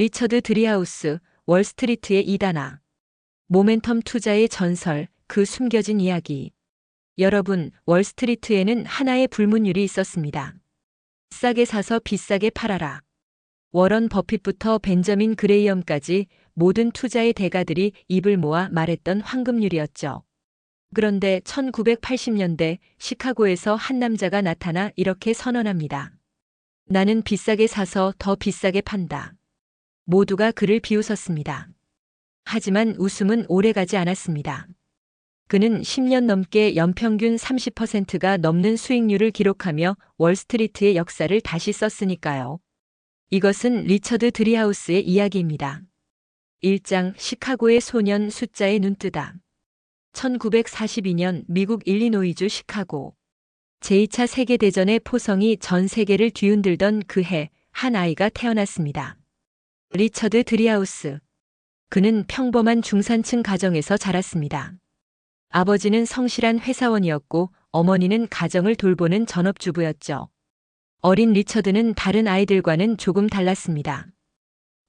리처드 드리하우스, 월스트리트의 이단아. 모멘텀 투자의 전설, 그 숨겨진 이야기. 여러분, 월스트리트에는 하나의 불문율이 있었습니다. 싸게 사서 비싸게 팔아라. 워런 버핏부터 벤저민 그레이엄까지 모든 투자의 대가들이 입을 모아 말했던 황금률이었죠. 그런데 1980년대 시카고에서 한 남자가 나타나 이렇게 선언합니다. 나는 비싸게 사서 더 비싸게 판다. 모두가 그를 비웃었습니다. 하지만 웃음은 오래가지 않았습니다. 그는 10년 넘게 연평균 30%가 넘는 수익률을 기록하며 월스트리트의 역사를 다시 썼으니까요. 이것은 리처드 드리하우스의 이야기입니다. 1장 시카고의 소년 숫자에 눈뜨다. 1942년 미국 일리노이주 시카고. 제2차 세계대전의 포성이 전 세계를 뒤흔들던 그 해 한 아이가 태어났습니다. 리처드 드리하우스. 그는 평범한 중산층 가정에서 자랐습니다. 아버지는 성실한 회사원이었고 어머니는 가정을 돌보는 전업주부였죠. 어린 리처드는 다른 아이들과는 조금 달랐습니다.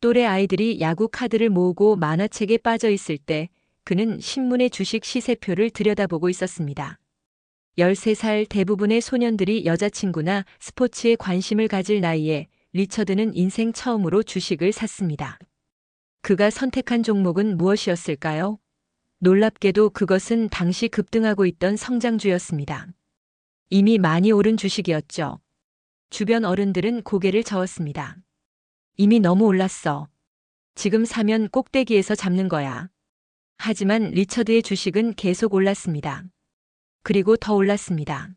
또래 아이들이 야구 카드를 모으고 만화책에 빠져 있을 때 그는 신문의 주식 시세표를 들여다보고 있었습니다. 13살 대부분의 소년들이 여자친구나 스포츠에 관심을 가질 나이에 리처드는 인생 처음으로 주식을 샀습니다. 그가 선택한 종목은 무엇이었을까요? 놀랍게도 그것은 당시 급등하고 있던 성장주였습니다. 이미 많이 오른 주식이었죠. 주변 어른들은 고개를 저었습니다. 이미 너무 올랐어. 지금 사면 꼭대기에서 잡는 거야. 하지만 리처드의 주식은 계속 올랐습니다. 그리고 더 올랐습니다.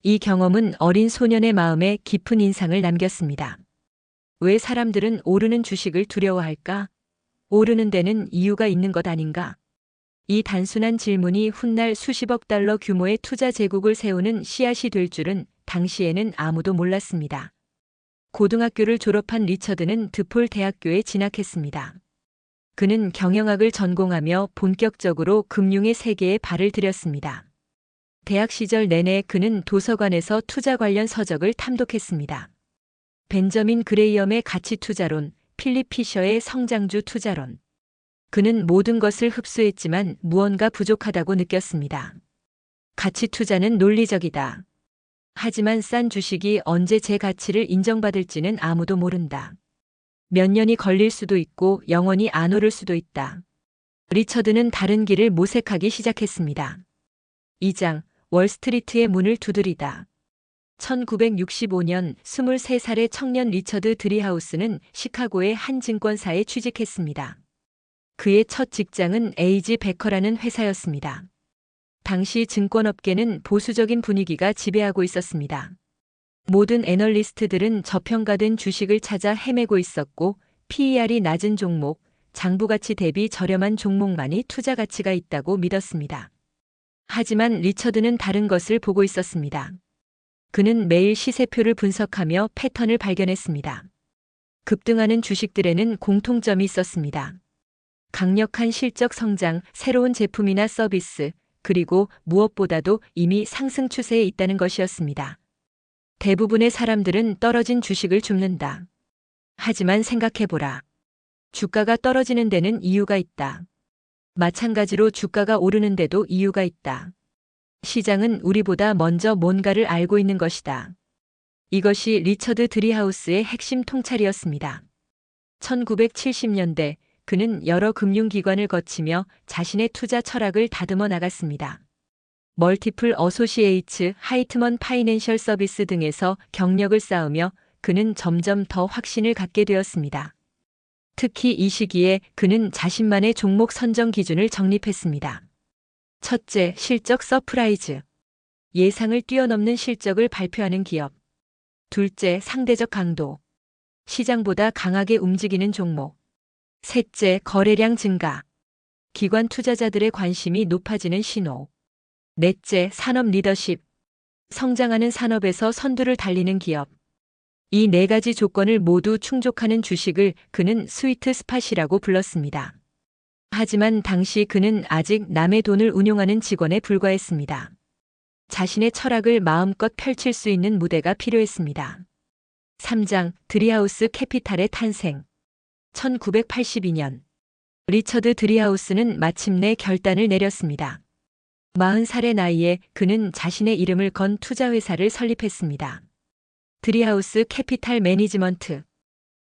이 경험은 어린 소년의 마음에 깊은 인상을 남겼습니다. 왜 사람들은 오르는 주식을 두려워할까? 오르는 데는 이유가 있는 것 아닌가? 이 단순한 질문이 훗날 수십억 달러 규모의 투자 제국을 세우는 씨앗이 될 줄은 당시에는 아무도 몰랐습니다. 고등학교를 졸업한 리처드는 드폴 대학교에 진학했습니다. 그는 경영학을 전공하며 본격적으로 금융의 세계에 발을 들였습니다. 대학 시절 내내 그는 도서관에서 투자 관련 서적을 탐독했습니다. 벤저민 그레이엄의 가치 투자론, 필립 피셔의 성장주 투자론. 그는 모든 것을 흡수했지만 무언가 부족하다고 느꼈습니다. 가치 투자는 논리적이다. 하지만 싼 주식이 언제 제 가치를 인정받을지는 아무도 모른다. 몇 년이 걸릴 수도 있고 영원히 안 오를 수도 있다. 리처드는 다른 길을 모색하기 시작했습니다. 2장 월스트리트의 문을 두드리다. 1965년 23살의 청년 리처드 드리하우스는 시카고의 한 증권사에 취직했습니다. 그의 첫 직장은 에이지 베커라는 회사였습니다. 당시 증권업계는 보수적인 분위기가 지배하고 있었습니다. 모든 애널리스트들은 저평가된 주식을 찾아 헤매고 있었고 PER이 낮은 종목, 장부가치 대비 저렴한 종목만이 투자 가치가 있다고 믿었습니다. 하지만 리처드는 다른 것을 보고 있었습니다. 그는 매일 시세표를 분석하며 패턴을 발견했습니다. 급등하는 주식들에는 공통점이 있었습니다. 강력한 실적 성장, 새로운 제품이나 서비스, 그리고 무엇보다도 이미 상승 추세에 있다는 것이었습니다. 대부분의 사람들은 떨어진 주식을 줍는다. 하지만 생각해보라. 주가가 떨어지는 데는 이유가 있다. 마찬가지로 주가가 오르는 데도 이유가 있다. 시장은 우리보다 먼저 뭔가를 알고 있는 것이다. 이것이 리처드 드리하우스의 핵심 통찰이었습니다. 1970년대 그는 여러 금융기관을 거치며 자신의 투자 철학을 다듬어 나갔습니다. 멀티플 어소시에이츠, 하이트먼 파이낸셜 서비스 등에서 경력을 쌓으며 그는 점점 더 확신을 갖게 되었습니다. 특히 이 시기에 그는 자신만의 종목 선정 기준을 정립했습니다. 첫째, 실적 서프라이즈. 예상을 뛰어넘는 실적을 발표하는 기업. 둘째, 상대적 강도. 시장보다 강하게 움직이는 종목. 셋째, 거래량 증가. 기관 투자자들의 관심이 높아지는 신호. 넷째, 산업 리더십. 성장하는 산업에서 선두를 달리는 기업. 이 네 가지 조건을 모두 충족하는 주식을 그는 스위트 스팟이라고 불렀습니다. 하지만 당시 그는 아직 남의 돈을 운용하는 직원에 불과했습니다. 자신의 철학을 마음껏 펼칠 수 있는 무대가 필요했습니다. 3장 드리하우스 캐피탈의 탄생. 1982년 리처드 드리하우스는 마침내 결단을 내렸습니다. 40살의 나이에 그는 자신의 이름을 건 투자회사를 설립했습니다. 드리하우스 캐피탈 매니지먼트.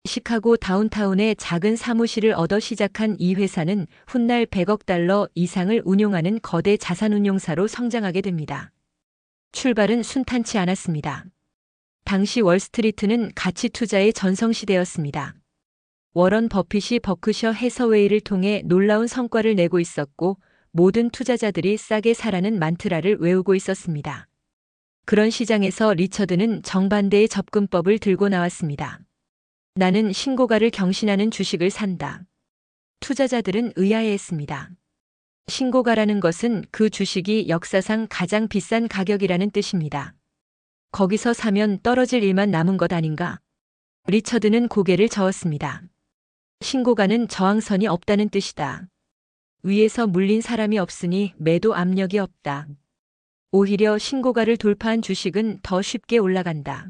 시카고 다운타운에 작은 사무실을 얻어 시작한 이 회사는 훗날 100억 달러 이상을 운용하는 거대 자산운용사로 성장하게 됩니다. 출발은 순탄치 않았습니다. 당시 월스트리트는 가치 투자의 전성시대였습니다. 워런 버핏이 버크셔 해서웨이를 통해 놀라운 성과를 내고 있었고 모든 투자자들이 싸게 사라는 만트라를 외우고 있었습니다. 그런 시장에서 리처드는 정반대의 접근법을 들고 나왔습니다. 나는 신고가를 경신하는 주식을 산다. 투자자들은 의아해했습니다. 신고가라는 것은 그 주식이 역사상 가장 비싼 가격이라는 뜻입니다. 거기서 사면 떨어질 일만 남은 것 아닌가? 리처드는 고개를 저었습니다. 신고가는 저항선이 없다는 뜻이다. 위에서 물린 사람이 없으니 매도 압력이 없다. 오히려 신고가를 돌파한 주식은 더 쉽게 올라간다.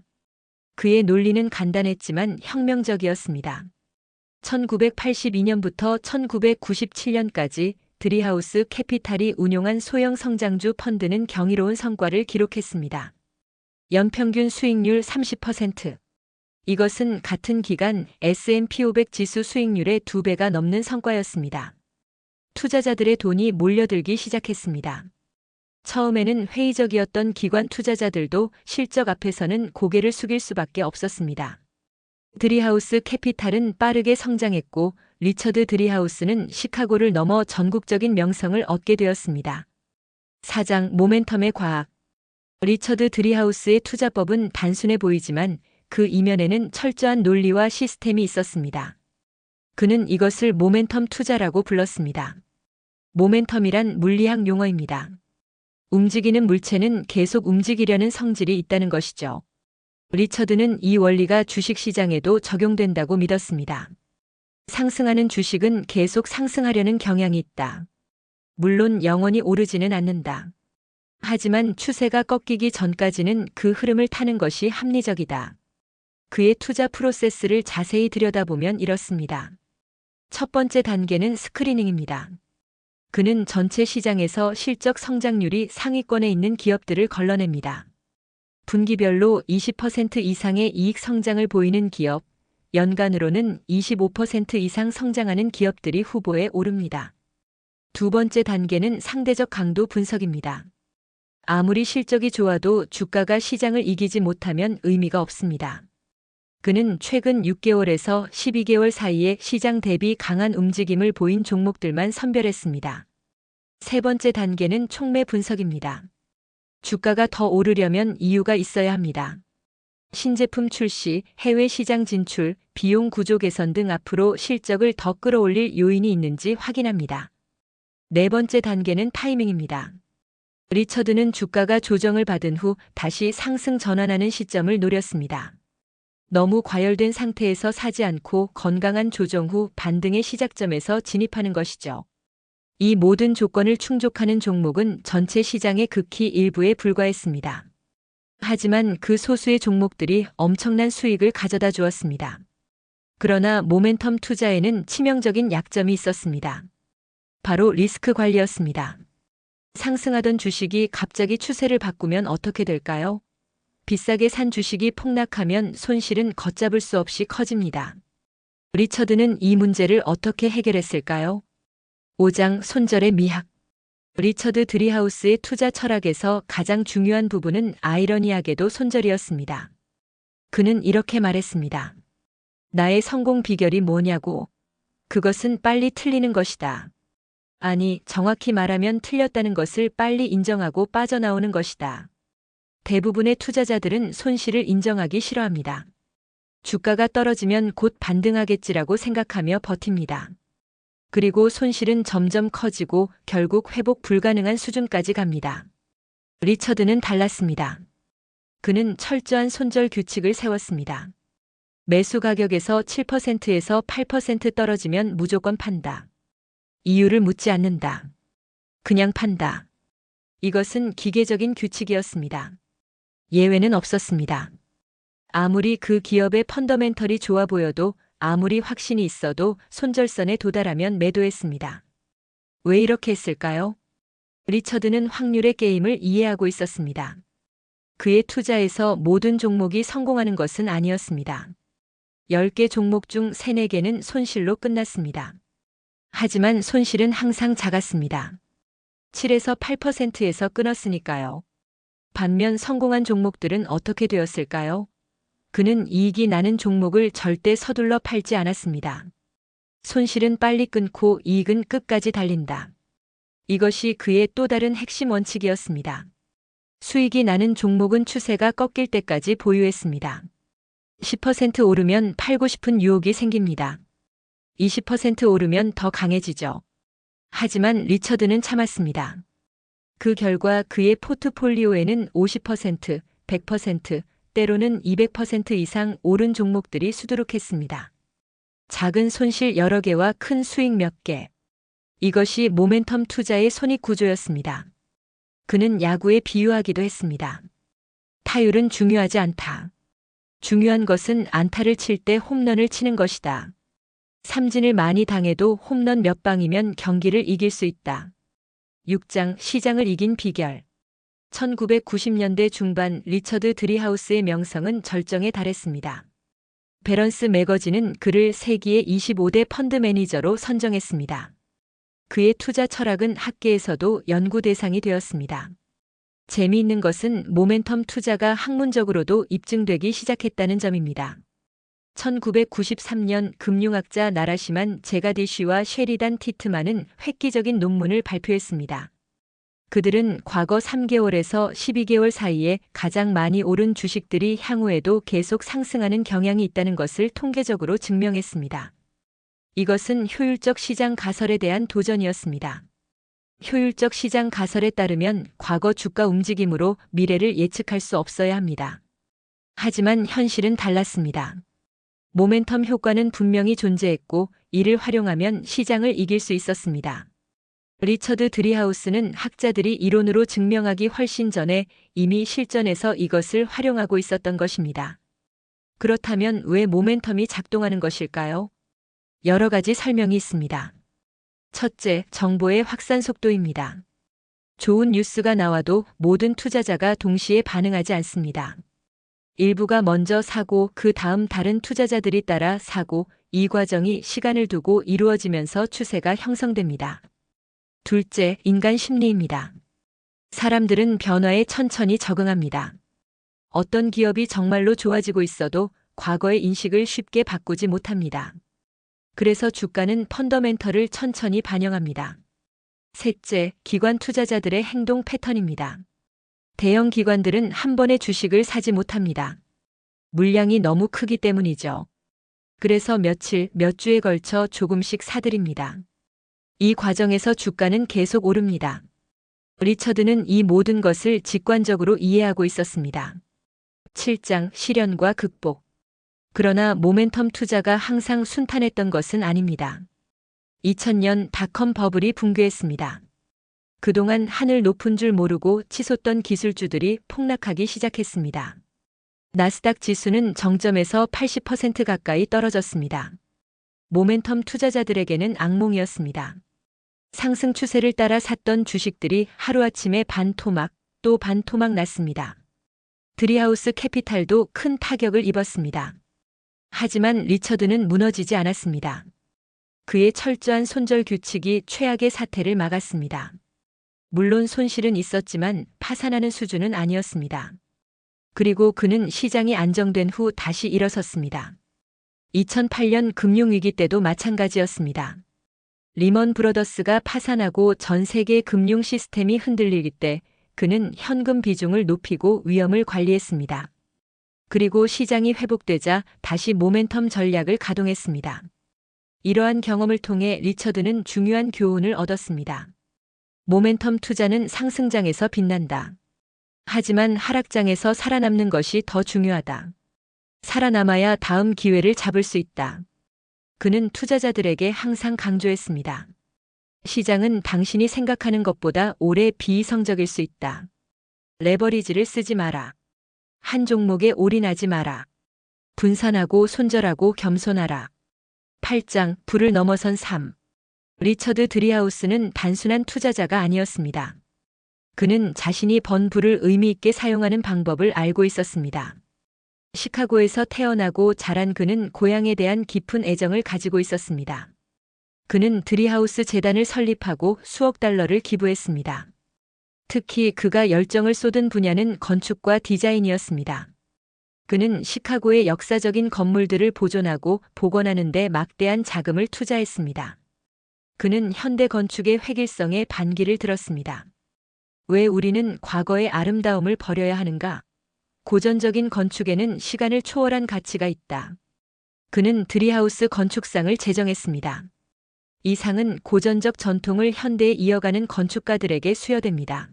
그의 논리는 간단했지만 혁명적이었습니다. 1982년부터 1997년까지 드리하우스 캐피탈이 운용한 소형 성장주 펀드는 경이로운 성과를 기록했습니다. 연평균 수익률 30%. 이것은 같은 기간 S&P 500 지수 수익률의 2배가 넘는 성과였습니다. 투자자들의 돈이 몰려들기 시작했습니다. 처음에는 회의적이었던 기관 투자자들도 실적 앞에서는 고개를 숙일 수밖에 없었습니다. 드리하우스 캐피탈은 빠르게 성장했고 리처드 드리하우스는 시카고를 넘어 전국적인 명성을 얻게 되었습니다. 사장 모멘텀의 과학. 리처드 드리하우스의 투자법은 단순해 보이지만 그 이면에는 철저한 논리와 시스템이 있었습니다. 그는 이것을 모멘텀 투자라고 불렀습니다. 모멘텀이란 물리학 용어입니다. 움직이는 물체는 계속 움직이려는 성질이 있다는 것이죠. 리처드는 이 원리가 주식시장에도 적용된다고 믿었습니다. 상승하는 주식은 계속 상승하려는 경향이 있다. 물론 영원히 오르지는 않는다. 하지만 추세가 꺾이기 전까지는 그 흐름을 타는 것이 합리적이다. 그의 투자 프로세스를 자세히 들여다보면 이렇습니다. 첫 번째 단계는 스크리닝입니다. 그는 전체 시장에서 실적 성장률이 상위권에 있는 기업들을 걸러냅니다. 분기별로 20% 이상의 이익 성장을 보이는 기업, 연간으로는 25% 이상 성장하는 기업들이 후보에 오릅니다. 두 번째 단계는 상대적 강도 분석입니다. 아무리 실적이 좋아도 주가가 시장을 이기지 못하면 의미가 없습니다. 그는 최근 6개월에서 12개월 사이에 시장 대비 강한 움직임을 보인 종목들만 선별했습니다. 세 번째 단계는 촉매 분석입니다. 주가가 더 오르려면 이유가 있어야 합니다. 신제품 출시, 해외 시장 진출, 비용 구조 개선 등 앞으로 실적을 더 끌어올릴 요인이 있는지 확인합니다. 네 번째 단계는 타이밍입니다. 리처드는 주가가 조정을 받은 후 다시 상승 전환하는 시점을 노렸습니다. 너무 과열된 상태에서 사지 않고 건강한 조정 후 반등의 시작점에서 진입하는 것이죠. 이 모든 조건을 충족하는 종목은 전체 시장의 극히 일부에 불과했습니다. 하지만 그 소수의 종목들이 엄청난 수익을 가져다 주었습니다. 그러나 모멘텀 투자에는 치명적인 약점이 있었습니다. 바로 리스크 관리였습니다. 상승하던 주식이 갑자기 추세를 바꾸면 어떻게 될까요? 비싸게 산 주식이 폭락하면 손실은 걷잡을 수 없이 커집니다. 리처드는 이 문제를 어떻게 해결했을까요? 5장 손절의 미학. 리처드 드리하우스의 투자 철학에서 가장 중요한 부분은 아이러니하게도 손절이었습니다. 그는 이렇게 말했습니다. 나의 성공 비결이 뭐냐고. 그것은 빨리 틀리는 것이다. 아니, 정확히 말하면 틀렸다는 것을 빨리 인정하고 빠져나오는 것이다. 대부분의 투자자들은 손실을 인정하기 싫어합니다. 주가가 떨어지면 곧 반등하겠지라고 생각하며 버팁니다. 그리고 손실은 점점 커지고 결국 회복 불가능한 수준까지 갑니다. 리처드는 달랐습니다. 그는 철저한 손절 규칙을 세웠습니다. 매수 가격에서 7%에서 8% 떨어지면 무조건 판다. 이유를 묻지 않는다. 그냥 판다. 이것은 기계적인 규칙이었습니다. 예외는 없었습니다. 아무리 그 기업의 펀더멘털이 좋아 보여도 아무리 확신이 있어도 손절선에 도달하면 매도했습니다. 왜 이렇게 했을까요? 리처드는 확률의 게임을 이해하고 있었습니다. 그의 투자에서 모든 종목이 성공하는 것은 아니었습니다. 10개 종목 중 3, 4개는 손실로 끝났습니다. 하지만 손실은 항상 작았습니다. 7에서 8%에서 끊었으니까요. 반면 성공한 종목들은 어떻게 되었을까요? 그는 이익이 나는 종목을 절대 서둘러 팔지 않았습니다. 손실은 빨리 끊고 이익은 끝까지 달린다. 이것이 그의 또 다른 핵심 원칙이었습니다. 수익이 나는 종목은 추세가 꺾일 때까지 보유했습니다. 10% 오르면 팔고 싶은 유혹이 생깁니다. 20% 오르면 더 강해지죠. 하지만 리처드는 참았습니다. 그 결과 그의 포트폴리오에는 50%, 100%, 때로는 200% 이상 오른 종목들이 수두룩했습니다. 작은 손실 여러 개와 큰 수익 몇 개. 이것이 모멘텀 투자의 손익 구조였습니다. 그는 야구에 비유하기도 했습니다. 타율은 중요하지 않다. 중요한 것은 안타를 칠 때 홈런을 치는 것이다. 삼진을 많이 당해도 홈런 몇 방이면 경기를 이길 수 있다. 6장 시장을 이긴 비결. 1990년대 중반 리처드 드리하우스의 명성은 절정에 달했습니다. 밸런스 매거진은 그를 세기의 25대 펀드 매니저로 선정했습니다. 그의 투자 철학은 학계에서도 연구 대상이 되었습니다. 재미있는 것은 모멘텀 투자가 학문적으로도 입증되기 시작했다는 점입니다. 1993년 금융학자 나라시만 제가디쉬와 쉐리단 티트만은 획기적인 논문을 발표했습니다. 그들은 과거 3개월에서 12개월 사이에 가장 많이 오른 주식들이 향후에도 계속 상승하는 경향이 있다는 것을 통계적으로 증명했습니다. 이것은 효율적 시장 가설에 대한 도전이었습니다. 효율적 시장 가설에 따르면 과거 주가 움직임으로 미래를 예측할 수 없어야 합니다. 하지만 현실은 달랐습니다. 모멘텀 효과는 분명히 존재했고 이를 활용하면 시장을 이길 수 있었습니다. 리처드 드리하우스는 학자들이 이론으로 증명하기 훨씬 전에 이미 실전에서 이것을 활용하고 있었던 것입니다. 그렇다면 왜 모멘텀이 작동하는 것일까요? 여러 가지 설명이 있습니다. 첫째, 정보의 확산 속도입니다. 좋은 뉴스가 나와도 모든 투자자가 동시에 반응하지 않습니다. 일부가 먼저 사고 그 다음 다른 투자자들이 따라 사고 이 과정이 시간을 두고 이루어지면서 추세가 형성됩니다. 둘째, 인간 심리입니다. 사람들은 변화에 천천히 적응합니다. 어떤 기업이 정말로 좋아지고 있어도 과거의 인식을 쉽게 바꾸지 못합니다. 그래서 주가는 펀더멘털을 천천히 반영합니다. 셋째, 기관 투자자들의 행동 패턴입니다. 대형 기관들은 한 번에 주식을 사지 못합니다. 물량이 너무 크기 때문이죠. 그래서 며칠, 몇 주에 걸쳐 조금씩 사들입니다. 이 과정에서 주가는 계속 오릅니다. 리처드는 이 모든 것을 직관적으로 이해하고 있었습니다. 7장 시련과 극복. 그러나 모멘텀 투자가 항상 순탄했던 것은 아닙니다. 2000년 닷컴 버블이 붕괴했습니다. 그동안 하늘 높은 줄 모르고 치솟던 기술주들이 폭락하기 시작했습니다. 나스닥 지수는 정점에서 80% 가까이 떨어졌습니다. 모멘텀 투자자들에게는 악몽이었습니다. 상승 추세를 따라 샀던 주식들이 하루아침에 반토막 또 반토막 났습니다. 드리하우스 캐피탈도 큰 타격을 입었습니다. 하지만 리처드는 무너지지 않았습니다. 그의 철저한 손절 규칙이 최악의 사태를 막았습니다. 물론 손실은 있었지만 파산하는 수준은 아니었습니다. 그리고 그는 시장이 안정된 후 다시 일어섰습니다. 2008년 금융위기 때도 마찬가지였습니다. 리먼 브러더스가 파산하고 전 세계 금융 시스템이 흔들릴 때 그는 현금 비중을 높이고 위험을 관리했습니다. 그리고 시장이 회복되자 다시 모멘텀 전략을 가동했습니다. 이러한 경험을 통해 리처드는 중요한 교훈을 얻었습니다. 모멘텀 투자는 상승장에서 빛난다. 하지만 하락장에서 살아남는 것이 더 중요하다. 살아남아야 다음 기회를 잡을 수 있다. 그는 투자자들에게 항상 강조했습니다. 시장은 당신이 생각하는 것보다 오래 비이성적일 수 있다. 레버리지를 쓰지 마라. 한 종목에 올인하지 마라. 분산하고 손절하고 겸손하라. 8장 불을 넘어선 삶. 리처드 드리하우스는 단순한 투자자가 아니었습니다. 그는 자신이 번 부를 의미 있게 사용하는 방법을 알고 있었습니다. 시카고에서 태어나고 자란 그는 고향에 대한 깊은 애정을 가지고 있었습니다. 그는 드리하우스 재단을 설립하고 수억 달러를 기부했습니다. 특히 그가 열정을 쏟은 분야는 건축과 디자인이었습니다. 그는 시카고의 역사적인 건물들을 보존하고 복원하는 데 막대한 자금을 투자했습니다. 그는 현대 건축의 획일성에 반기를 들었습니다. 왜 우리는 과거의 아름다움을 버려야 하는가? 고전적인 건축에는 시간을 초월한 가치가 있다. 그는 드리하우스 건축상을 제정했습니다. 이 상은 고전적 전통을 현대에 이어가는 건축가들에게 수여됩니다.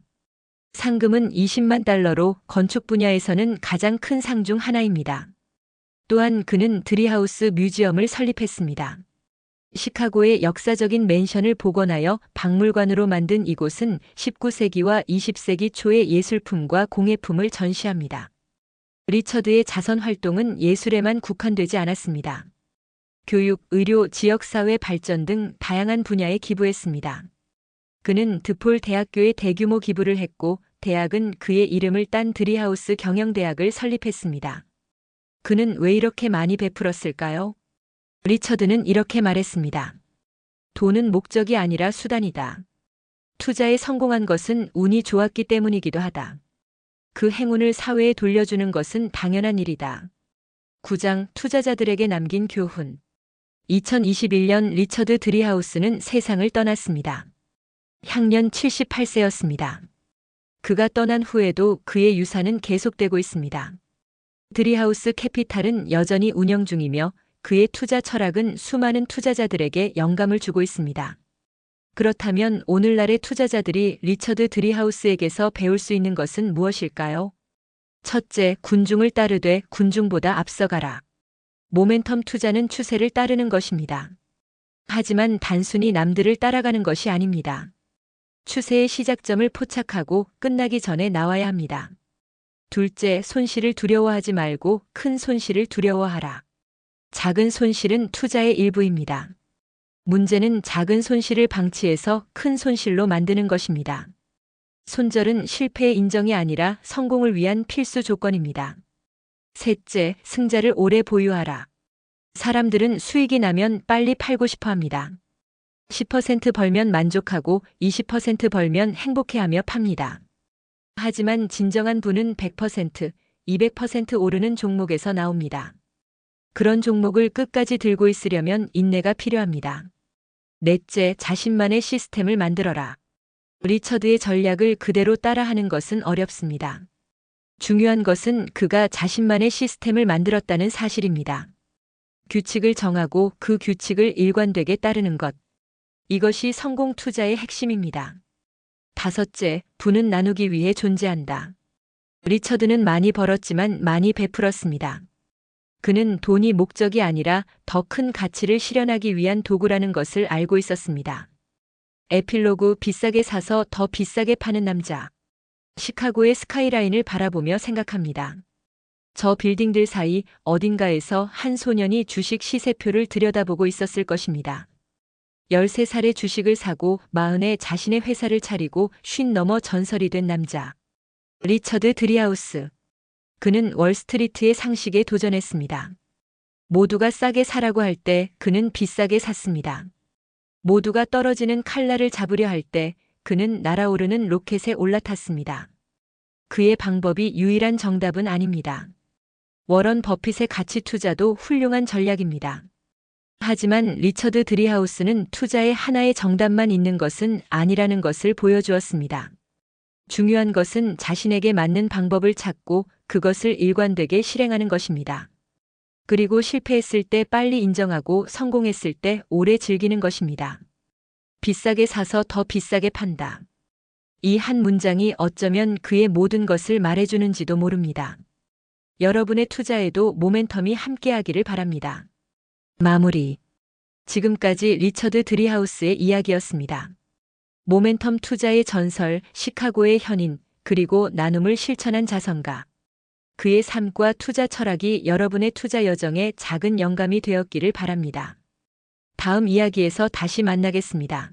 상금은 20만 달러로 건축 분야에서는 가장 큰 상 중 하나입니다. 또한 그는 드리하우스 뮤지엄을 설립했습니다. 시카고의 역사적인 맨션을 복원하여 박물관으로 만든 이곳은 19세기와 20세기 초의 예술품과 공예품을 전시합니다. 리처드의 자선 활동은 예술에만 국한되지 않았습니다. 교육, 의료, 지역사회 발전 등 다양한 분야에 기부했습니다. 그는 드폴 대학교에 대규모 기부를 했고 대학은 그의 이름을 딴 드리하우스 경영대학을 설립했습니다. 그는 왜 이렇게 많이 베풀었을까요? 리처드는 이렇게 말했습니다. 돈은 목적이 아니라 수단이다. 투자에 성공한 것은 운이 좋았기 때문이기도 하다. 그 행운을 사회에 돌려주는 것은 당연한 일이다. 9장 투자자들에게 남긴 교훈. 2021년 리처드 드리하우스는 세상을 떠났습니다. 향년 78세였습니다. 그가 떠난 후에도 그의 유산은 계속되고 있습니다. 드리하우스 캐피탈은 여전히 운영 중이며 그의 투자 철학은 수많은 투자자들에게 영감을 주고 있습니다. 그렇다면 오늘날의 투자자들이 리처드 드리하우스에게서 배울 수 있는 것은 무엇일까요? 첫째, 군중을 따르되 군중보다 앞서가라. 모멘텀 투자는 추세를 따르는 것입니다. 하지만 단순히 남들을 따라가는 것이 아닙니다. 추세의 시작점을 포착하고 끝나기 전에 나와야 합니다. 둘째, 손실을 두려워하지 말고 큰 손실을 두려워하라. 작은 손실은 투자의 일부입니다. 문제는 작은 손실을 방치해서 큰 손실로 만드는 것입니다. 손절은 실패의 인정이 아니라 성공을 위한 필수 조건입니다. 셋째, 승자를 오래 보유하라. 사람들은 수익이 나면 빨리 팔고 싶어 합니다. 10% 벌면 만족하고 20% 벌면 행복해하며 팝니다. 하지만 진정한 부는 100%, 200% 오르는 종목에서 나옵니다. 그런 종목을 끝까지 들고 있으려면 인내가 필요합니다. 넷째, 자신만의 시스템을 만들어라. 리처드의 전략을 그대로 따라하는 것은 어렵습니다. 중요한 것은 그가 자신만의 시스템을 만들었다는 사실입니다. 규칙을 정하고 그 규칙을 일관되게 따르는 것. 이것이 성공 투자의 핵심입니다. 다섯째, 부는 나누기 위해 존재한다. 리처드는 많이 벌었지만 많이 베풀었습니다. 그는 돈이 목적이 아니라 더 큰 가치를 실현하기 위한 도구라는 것을 알고 있었습니다. 에필로그 비싸게 사서 더 비싸게 파는 남자. 시카고의 스카이라인을 바라보며 생각합니다. 저 빌딩들 사이 어딘가에서 한 소년이 주식 시세표를 들여다보고 있었을 것입니다. 13살에 주식을 사고 40에 자신의 회사를 차리고 50 넘어 전설이 된 남자. 리처드 드리하우스. 그는 월스트리트의 상식에 도전했습니다. 모두가 싸게 사라고 할 때 그는 비싸게 샀습니다. 모두가 떨어지는 칼날을 잡으려 할 때 그는 날아오르는 로켓에 올라탔습니다. 그의 방법이 유일한 정답은 아닙니다. 워런 버핏의 가치 투자도 훌륭한 전략입니다. 하지만 리처드 드리하우스는 투자에 하나의 정답만 있는 것은 아니라는 것을 보여주었습니다. 중요한 것은 자신에게 맞는 방법을 찾고 그것을 일관되게 실행하는 것입니다. 그리고 실패했을 때 빨리 인정하고 성공했을 때 오래 즐기는 것입니다. 비싸게 사서 더 비싸게 판다. 이 한 문장이 어쩌면 그의 모든 것을 말해주는지도 모릅니다. 여러분의 투자에도 모멘텀이 함께하기를 바랍니다. 마무리. 지금까지 리처드 드리하우스의 이야기였습니다. 모멘텀 투자의 전설, 시카고의 현인, 그리고 나눔을 실천한 자선가. 그의 삶과 투자 철학이 여러분의 투자 여정에 작은 영감이 되었기를 바랍니다. 다음 이야기에서 다시 만나겠습니다.